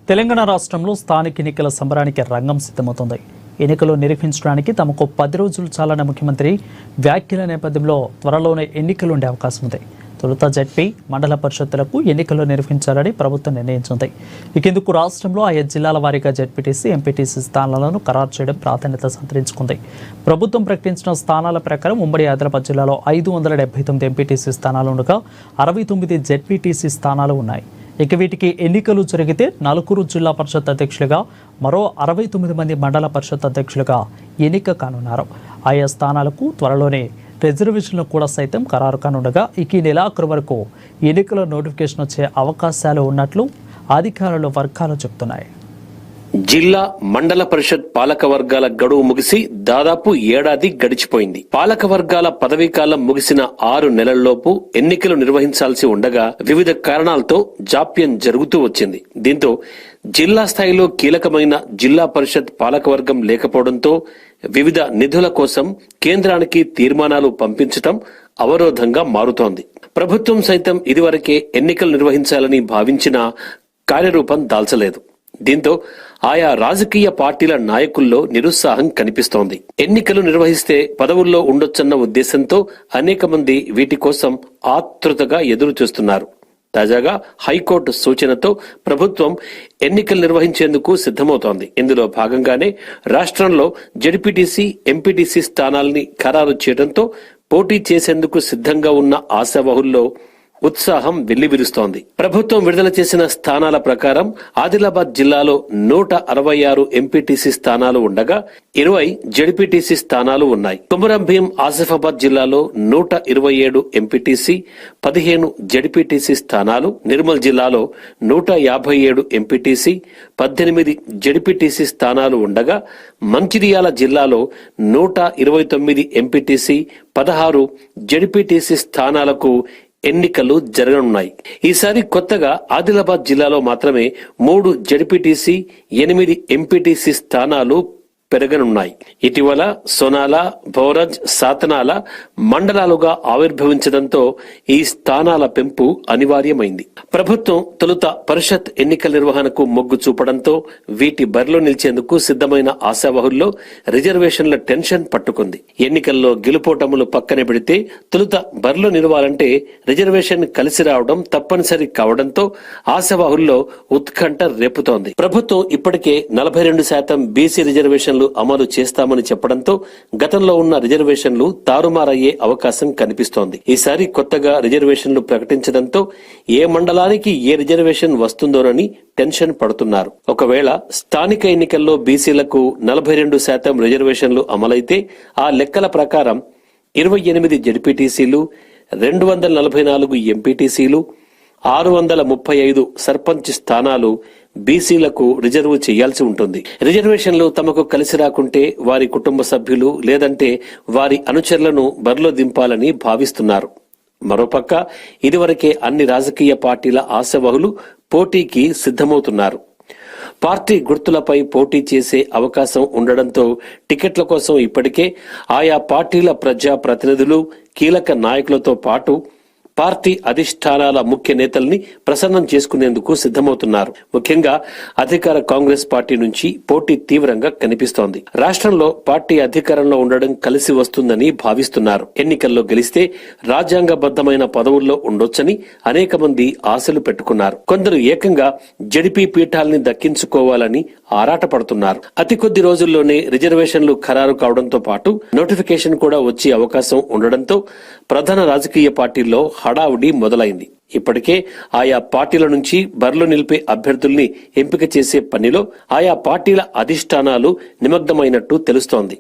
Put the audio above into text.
తెలంగాణ రాష్ట్రంలో స్థానిక ఎన్నికల సంబరానికి రంగం సిద్ధమవుతోంది. ఎన్నికలు నిర్వహించడానికి తమకు 10 రోజులు చాలన్న ముఖ్యమంత్రి వ్యాఖ్యల నేపథ్యంలో త్వరలోనే ఎన్నికలు ఉండే అవకాశం ఉంది. తొలుత జడ్పీ, మండల పరిషత్తులకు ఎన్నికలు నిర్వహించాలని ప్రభుత్వం నిర్ణయించింది. ఇందుకు రాష్ట్రంలో ఆయా జిల్లాల వారీగా జడ్పీటీసీ, ఎంపీటీసీ స్థానాలను ఖరారు చేయడం ప్రాధాన్యత సంతరించుకుంది. ప్రభుత్వం ప్రకటించిన స్థానాల ప్రకారం ఉమ్మడి ఆదిలాబాద్ జిల్లాలో 579 ఎంపీటీసీ స్థానాలు ఉండగా 69 జడ్పీటీసీ స్థానాలు ఉన్నాయి. వీటికి ఎన్నికలు జరిగితే 4 జిల్లా పరిషత్ అధ్యక్షులుగా, మరో 69 మంది మండల పరిషత్ అధ్యక్షులుగా ఎన్నిక కానున్నారు. ఆయా స్థానాలకు త్వరలోనే రిజర్వేషన్లు కూడా సైతం ఖరారు కానుండగా ఈ నెలాఖరు వరకు ఎన్నికల నోటిఫికేషన్ వచ్చే అవకాశాలు ఉన్నట్లు అధికారుల వర్గాలు చెబుతున్నాయి. జిల్లా, మండల పరిషత్ పాలక వర్గాల గడువు ముగిసి దాదాపు ఏడాది గడిచిపోయింది. పాలక వర్గాల పదవీకాలం ముగిసిన 6 నెలల్లోపు ఎన్నికలు నిర్వహించాల్సి ఉండగా వివిధ కారణాలతో జాప్యం జరుగుతూ వచ్చింది. దీంతో జిల్లా స్థాయిలో కీలకమైన జిల్లా పరిషత్ పాలకవర్గం లేకపోవడంతో వివిధ నిధుల కోసం కేంద్రానికి తీర్మానాలు పంపించటం అవరోధంగా మారుతోంది. ప్రభుత్వం సైతం ఇదివరకే ఎన్నికలు నిర్వహించాలని భావించినా కార్యరూపం దాల్చలేదు. దీంతో ఆయా రాజకీయ పార్టీల నాయకుల్లో నిరుత్సాహం కనిపిస్తోంది. ఎన్నికలు నిర్వహిస్తే పదవుల్లో ఉండొచ్చన్న ఉద్దేశంతో అనేక మంది వీటి కోసం ఆతృతగా ఎదురు చూస్తున్నారు. తాజాగా హైకోర్టు సూచనతో ప్రభుత్వం ఎన్నికలు నిర్వహించేందుకు సిద్ధమవుతోంది. ఇందులో భాగంగానే రాష్ట్రంలో జడ్పీటీసీ, ఎంపీటీసీ స్థానాల్ని ఖరారు చేయడంతో పోటీ చేసేందుకు సిద్ధంగా ఉన్న ఆశావహుల్లో ఉత్సాహం వెల్లివిరుస్తోంది. ప్రభుత్వం విడుదల చేసిన స్థానాల ప్రకారం ఆదిలాబాద్ జిల్లాలో 166 ఎంపీటీసీ స్థానాలు ఉండగా 20 జడ్పీటీసీ స్థానాలు ఉన్నాయి. కొమరం భీం ఆసిఫాబాద్ జిల్లాలో 127 ఎంపీటీసీ, 15 జడ్పీటీసీ స్థానాలు, నిర్మల్ జిల్లాలో 157 ఎంపీటీసీ, 18 జడ్పీటీసీ స్థానాలు ఉండగా మంచిర్యాల జిల్లాలో 129 ఎంపీటీసీ, 16 జడ్పీటీసీ స్థానాలకు ఎన్నికలు జరగనున్నాయి. ఈసారి కొత్తగా ఆదిలాబాద్ జిల్లాలో మాత్రమే 3 జడ్పీటీసీ, 8 ఎంపీటీసీ స్థానాలు పెరగనున్నాయి. ఇటీవల సోనాల, భౌరజ్, సాతనాల మండలాలుగా ఆవిర్భవించడంతో ఈ స్థానాల పెంపు అనివార్యమైంది. ప్రభుత్వం తొలుత పరిషత్ ఎన్నికల నిర్వహణకు మొగ్గు చూపడంతో వీటి బరిలో నిలిచేందుకు సిద్ధమైన ఆశావహుల్లో రిజర్వేషన్ల టెన్షన్ పట్టుకుంది. ఎన్నికల్లో గెలుపోటములు పక్కన పెడితే తొలుత బరిలో నిలవాలంటే రిజర్వేషన్ కలిసి రావడం తప్పనిసరి కావడంతో ఆశావహుల్లో ఉత్కంఠ రేపుతోంది. ప్రభుత్వం ఇప్పటికే 42% బీసీ రిజర్వేషన్ అమలు చేస్తామని చెప్పడంతో గతంలో ఉన్న రిజర్వేషన్లు తారుమారయ్యే అవకాశం కనిపిస్తోంది. ఈసారి కొత్తగా రిజర్వేషన్లు ప్రకటించడంతో ఏ మండలానికి ఏ రిజర్వేషన్ వస్తుందోనని టెన్షన్ పడుతున్నారు. ఒకవేళ స్థానిక ఎన్నికల్లో బీసీలకు 42% రిజర్వేషన్లు అమలైతే ఆ లెక్కల ప్రకారం 28 జడ్పీటీసీలు, 244 ఎంపీటీసీలు, 635 సర్పంచ్ స్థానాలు బీసీలకు రిజర్వ్ చేయాల్సి ఉంటుంది. రిజర్వేషన్లు తమకు కలిసి రాకుంటే వారి కుటుంబ సభ్యులు లేదంటే వారి అనుచరులను బరిలో దింపాలని భావిస్తున్నారు. మరోపక్క ఇదివరకే అన్ని రాజకీయ పార్టీల ఆశావహులు పోటీకి సిద్ధమవుతున్నారు. పార్టీ గుర్తులపై పోటీ చేసే అవకాశం ఉండడంతో టికెట్ల కోసం ఇప్పటికే ఆయా పార్టీల ప్రజా ప్రతినిధులు, కీలక నాయకులతో పాటు పార్టీ అధిష్టానాల ముఖ్య నేతల్ని ప్రసన్నం చేసుకునేందుకు సిద్ధమవుతున్నారు. ముఖ్యంగా అధికార కాంగ్రెస్ పార్టీ నుంచి పోటీ తీవ్రంగా కనిపిస్తోంది. రాష్ట్రంలో పార్టీ అధికారంలో ఉండడం కలిసి వస్తుందని భావిస్తున్నారు. ఎన్నికల్లో గెలిస్తే రాజ్యాంగబద్ధమైన పదవుల్లో ఉండొచ్చని అనేక మంది ఆశలు పెట్టుకున్నారు. కొందరు ఏకంగా జడిపి పీఠాల్ని దక్కించుకోవాలని ఆరాటపడుతున్నారు. అతి కొద్ది రోజుల్లోనే రిజర్వేషన్లు ఖరారు కావడంతో పాటు నోటిఫికేషన్ కూడా వచ్చే అవకాశం ఉండడంతో ప్రధాన రాజకీయ పార్టీల్లో హడావుడి మొదలైంది. ఇప్పటికే ఆయా పార్టీల నుంచి బరిలో నిలిపే అభ్యర్థుల్ని ఎంపిక చేసే పనిలో ఆయా పార్టీల అధిష్టానాలు నిమగ్నమైనట్టు తెలుస్తోంది.